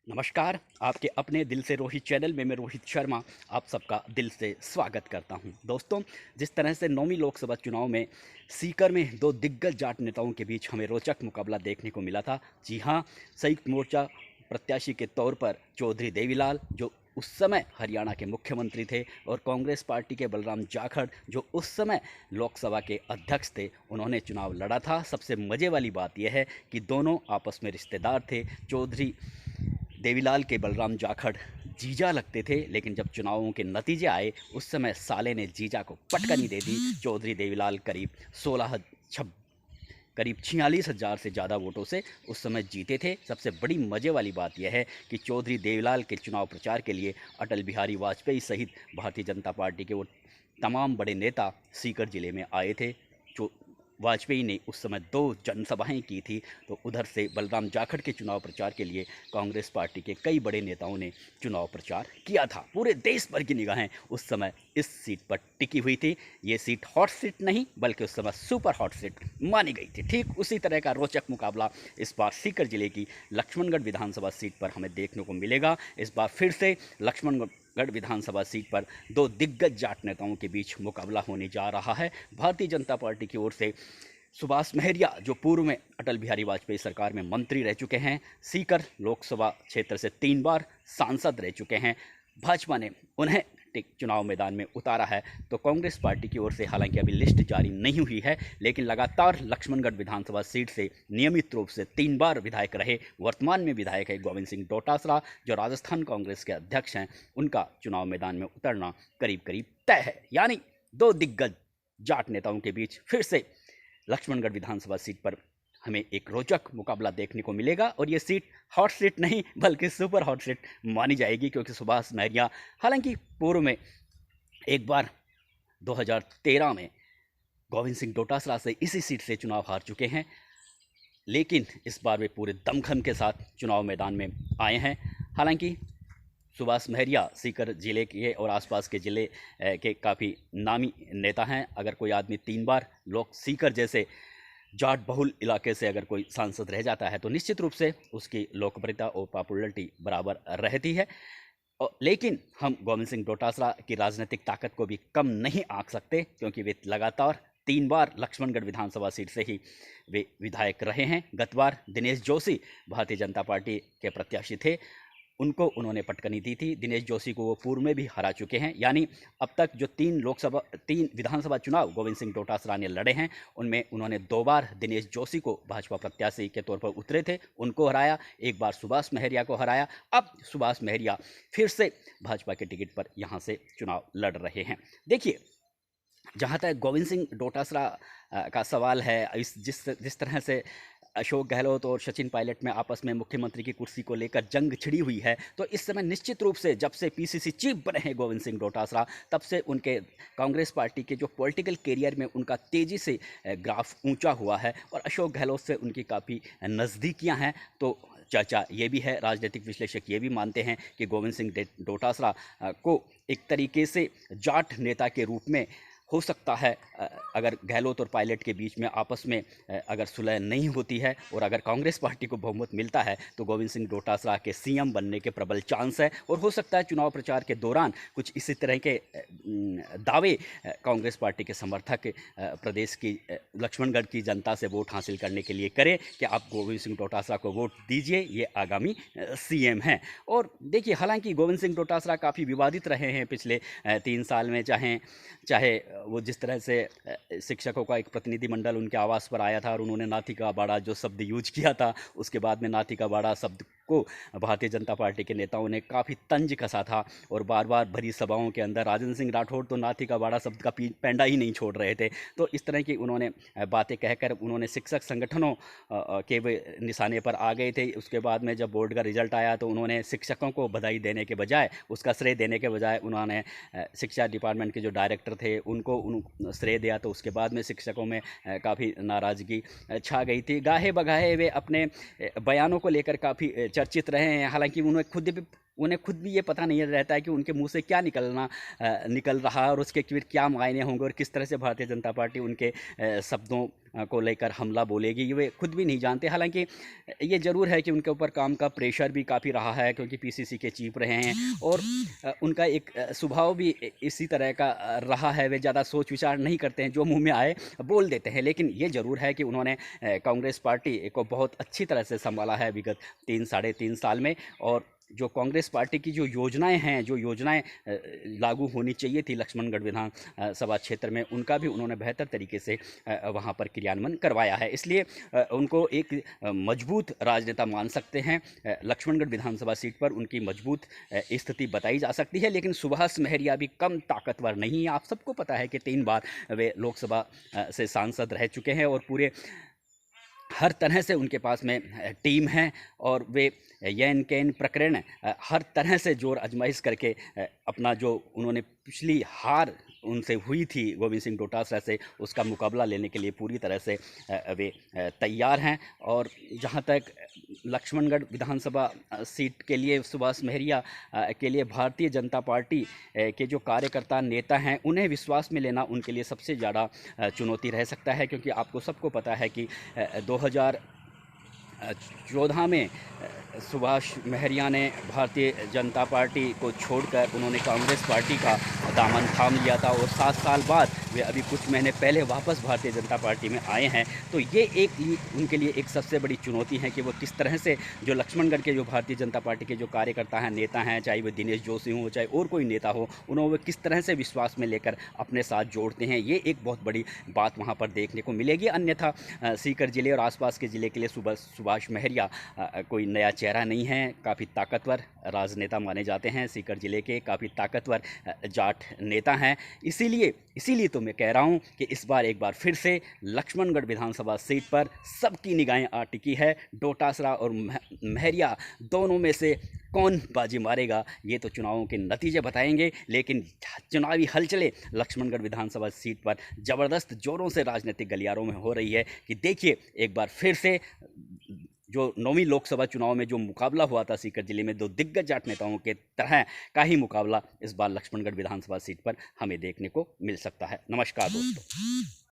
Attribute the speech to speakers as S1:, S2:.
S1: नमस्कार, आपके अपने दिल से रोहित चैनल में मैं रोहित शर्मा आप सबका दिल से स्वागत करता हूं। दोस्तों, जिस तरह से 9वीं लोकसभा चुनाव में सीकर में दो दिग्गज जाट नेताओं के बीच हमें रोचक मुकाबला देखने को मिला था। जी हां, संयुक्त मोर्चा प्रत्याशी के तौर पर चौधरी देवीलाल, जो उस समय हरियाणा के मुख्यमंत्री थे, और कांग्रेस पार्टी के बलराम जाखड़, जो उस समय लोकसभा के अध्यक्ष थे, उन्होंने चुनाव लड़ा था। सबसे मज़े वाली बात यह है कि दोनों आपस में रिश्तेदार थे। चौधरी देवीलाल के बलराम जाखड़ जीजा लगते थे, लेकिन जब चुनावों के नतीजे आए उस समय साले ने जीजा को पटकनी दे दी। चौधरी देवीलाल करीब 46,000 से ज़्यादा वोटों से उस समय जीते थे। सबसे बड़ी मज़े वाली बात यह है कि चौधरी देवीलाल के चुनाव प्रचार के लिए अटल बिहारी वाजपेयी सहित भारतीय जनता पार्टी के वो तमाम बड़े नेता सीकर ज़िले में आए थे। जो वाजपेयी ने उस समय 2 जनसभाएं की थी, तो उधर से बलराम जाखड़ के चुनाव प्रचार के लिए कांग्रेस पार्टी के कई बड़े नेताओं ने चुनाव प्रचार किया था। पूरे देश भर की निगाहें उस समय इस सीट पर टिकी हुई थी। ये सीट हॉट सीट नहीं, बल्कि उस समय सुपर हॉट सीट मानी गई थी। ठीक उसी तरह का रोचक मुकाबला इस बार सीकर जिले की लक्ष्मणगढ़ विधानसभा सीट पर हमें देखने को मिलेगा। इस बार फिर से लक्ष्मणगढ़ विधानसभा सीट पर दो दिग्गज जाट नेताओं के बीच मुकाबला होने जा रहा है। भारतीय जनता पार्टी की ओर से सुभाष महरिया, जो पूर्व में अटल बिहारी वाजपेयी सरकार में मंत्री रह चुके हैं, सीकर लोकसभा क्षेत्र से 3 बार सांसद रह चुके हैं, भाजपा ने उन्हें चुनाव मैदान में उतारा है। तो कांग्रेस पार्टी की ओर से हालांकि अभी लिस्ट जारी नहीं हुई है, लेकिन लगातार लक्ष्मणगढ़ विधानसभा सीट से नियमित रूप से 3 बार विधायक रहे, वर्तमान में विधायक है गोविंद सिंह डोटासरा, जो राजस्थान कांग्रेस के अध्यक्ष हैं, उनका चुनाव मैदान में उतरना करीब करीब तय है। यानी दो दिग्गज जाट नेताओं के बीच फिर से लक्ष्मणगढ़ विधानसभा सीट पर हमें एक रोचक मुकाबला देखने को मिलेगा, और ये सीट हॉट सीट नहीं बल्कि सुपर हॉट सीट मानी जाएगी, क्योंकि सुभाष महरिया हालांकि पूर्व में एक बार 2013 में गोविंद सिंह डोटासरा से इसी सीट से चुनाव हार चुके हैं, लेकिन इस बार वे पूरे दमखम के साथ चुनाव मैदान में आए हैं। हालांकि सुभाष महरिया सीकर ज़िले के और आसपास के ज़िले के काफ़ी नामी नेता हैं। अगर कोई आदमी 3 बार सीकर जैसे जाट बहुल इलाके से अगर कोई सांसद रह जाता है, तो निश्चित रूप से उसकी लोकप्रियता और पॉपुलैरिटी बराबर रहती है। लेकिन हम गोविंद सिंह डोटासरा की राजनीतिक ताकत को भी कम नहीं आंक सकते, क्योंकि वे लगातार 3 बार लक्ष्मणगढ़ विधानसभा सीट से ही वे विधायक रहे हैं। गत बार दिनेश जोशी भारतीय जनता पार्टी के प्रत्याशी थे, उनको उन्होंने पटकनी दी थी। दिनेश जोशी को वो पूर्व में भी हरा चुके हैं। यानी अब तक जो 3 विधानसभा चुनाव गोविंद सिंह डोटासरा ने लड़े हैं, उनमें उन्होंने 2 बार दिनेश जोशी को भाजपा प्रत्याशी के तौर पर उतरे थे, उनको हराया, एक बार सुभाष महरिया को हराया। अब सुभाष महरिया फिर से भाजपा के टिकट पर यहाँ से चुनाव लड़ रहे हैं। देखिए, जहाँ तक गोविंद सिंह डोटासरा का सवाल है, जिस तरह से अशोक गहलोत और सचिन पायलट में आपस में मुख्यमंत्री की कुर्सी को लेकर जंग छिड़ी हुई है, तो इस समय निश्चित रूप से जब से पीसीसी चीफ बने हैं गोविंद सिंह डोटासरा, तब से उनके कांग्रेस पार्टी के जो पॉलिटिकल कैरियर में उनका तेज़ी से ग्राफ ऊंचा हुआ है, और अशोक गहलोत से उनकी काफ़ी नज़दीकियां हैं। तो चर्चा ये भी है, राजनीतिक विश्लेषक ये भी मानते हैं कि गोविंद सिंह डोटासरा को एक तरीके से जाट नेता के रूप में हो सकता है, अगर गहलोत और पायलट के बीच में आपस में अगर सुलह नहीं होती है और अगर कांग्रेस पार्टी को बहुमत मिलता है, तो गोविंद सिंह डोटासरा के सीएम बनने के प्रबल चांस है। और हो सकता है चुनाव प्रचार के दौरान कुछ इसी तरह के दावे कांग्रेस पार्टी के समर्थक प्रदेश की लक्ष्मणगढ़ की जनता से वोट हासिल करने के लिए करें कि आप गोविंद सिंह डोटासरा को वोट दीजिए, ये आगामी सीएम हैं। और देखिए, हालांकि गोविंद सिंह डोटासरा काफ़ी विवादित रहे हैं पिछले 3 साल में, चाहे वो जिस तरह से शिक्षकों का एक प्रतिनिधिमंडल उनके आवास पर आया था और उन्होंने नाथी का बाड़ा जो शब्द यूज किया था, उसके बाद में नाथी का बाड़ा शब्द को भारतीय जनता पार्टी के नेताओं ने काफ़ी तंज कसा था, और बार बार भरी सभाओं के अंदर राजेंद्र सिंह राठौड़ तो नाथी का बाड़ा शब्द का पेंडा ही नहीं छोड़ रहे थे। तो इस तरह की उन्होंने बातें कहकर उन्होंने शिक्षक संगठनों के निशाने पर आ गए थे। उसके बाद में जब बोर्ड का रिजल्ट आया, तो उन्होंने शिक्षकों को बधाई देने के बजाय, उसका श्रेय देने के बजाय, उन्होंने शिक्षा डिपार्टमेंट के जो डायरेक्टर थे उनको श्रेय दिया। तो उसके बाद में शिक्षकों में काफ़ी नाराज़गी छा गई थी। गाहे बगाहे वे अपने बयानों को लेकर काफ़ी चर्चित रहे हैं। हालांकि उन्होंने खुद भी उन्हें खुद भी ये पता नहीं रहता है कि उनके मुंह से क्या निकल रहा है और उसके फिर क्या मायने होंगे और किस तरह से भारतीय जनता पार्टी उनके शब्दों को लेकर हमला बोलेगी, ये वे खुद भी नहीं जानते। हालांकि ये ज़रूर है कि उनके ऊपर काम का प्रेशर भी काफ़ी रहा है, क्योंकि पीसीसी के चीफ रहे हैं और उनका एक स्वभाव भी इसी तरह का रहा है। वे ज़्यादा सोच विचार नहीं करते हैं, जो मुंह में आए बोल देते हैं। लेकिन ये ज़रूर है कि उन्होंने कांग्रेस पार्टी को बहुत अच्छी तरह से संभाला है विगत 3 साढ़े 3 साल में। और जो कांग्रेस पार्टी की जो योजनाएं हैं, जो योजनाएं लागू होनी चाहिए थी लक्ष्मणगढ़ विधान सभा क्षेत्र में, उनका भी उन्होंने बेहतर तरीके से वहां पर क्रियान्वयन करवाया है। इसलिए उनको एक मजबूत राजनेता मान सकते हैं। लक्ष्मणगढ़ विधानसभा सीट पर उनकी मजबूत स्थिति बताई जा सकती है। लेकिन सुभाष महरिया भी कम ताकतवर नहीं है। आप सबको पता है कि 3 बार वे लोकसभा से सांसद रह चुके हैं और पूरे हर तरह से उनके पास में टीम है और वे यैन कैन प्रकरण हर तरह से जोर आजमाइश करके अपना जो उन्होंने पिछली हार उनसे हुई थी गोविंद सिंह डोटासरा से, उसका मुकाबला लेने के लिए पूरी तरह से वे तैयार हैं। और जहां तक लक्ष्मणगढ़ विधानसभा सीट के लिए सुभाष महरिया के लिए भारतीय जनता पार्टी के जो कार्यकर्ता नेता हैं, उन्हें विश्वास में लेना उनके लिए सबसे ज़्यादा चुनौती रह सकता है। क्योंकि आपको सबको पता है कि 2014 में सुभाष महरिया ने भारतीय जनता पार्टी को छोड़कर उन्होंने कांग्रेस पार्टी का दामन थाम लिया था और 7 साल बाद वे अभी कुछ महीने पहले वापस भारतीय जनता पार्टी में आए हैं। तो ये उनके लिए एक सबसे बड़ी चुनौती है कि वो किस तरह से जो लक्ष्मणगढ़ के जो भारतीय जनता पार्टी के जो कार्यकर्ता हैं, नेता हैं, चाहे वो दिनेश जोशी हो चाहे और कोई नेता हो, उन्होंने वे किस तरह से विश्वास में लेकर अपने साथ जोड़ते हैं। ये एक बहुत बड़ी बात वहाँ पर देखने को मिलेगी। अन्यथा सीकर जिले और आसपास के ज़िले के लिए सुभाष महरिया कोई नया चेहरा नहीं है। काफ़ी ताकतवर राजनेता माने जाते हैं, सीकर जिले के काफ़ी ताकतवर जाट नेता हैं। इसीलिए तो मैं कह रहा हूं कि इस बार एक बार फिर से लक्ष्मणगढ़ विधानसभा सीट पर सबकी निगाहें आ टिकी है। डोटासरा और महरिया दोनों में से कौन बाजी मारेगा, ये तो चुनावों के नतीजे बताएंगे। लेकिन चुनावी हलचलें लक्ष्मणगढ़ विधानसभा सीट पर ज़बरदस्त जोरों से राजनीतिक गलियारों में हो रही है कि देखिए एक बार फिर से जो 9वीं लोकसभा चुनाव में जो मुकाबला हुआ था सीकर जिले में 2 दिग्गज जाट नेताओं के तरह का ही मुकाबला इस बार लक्ष्मणगढ़ विधानसभा सीट पर हमें देखने को मिल सकता है। नमस्कार दोस्तों।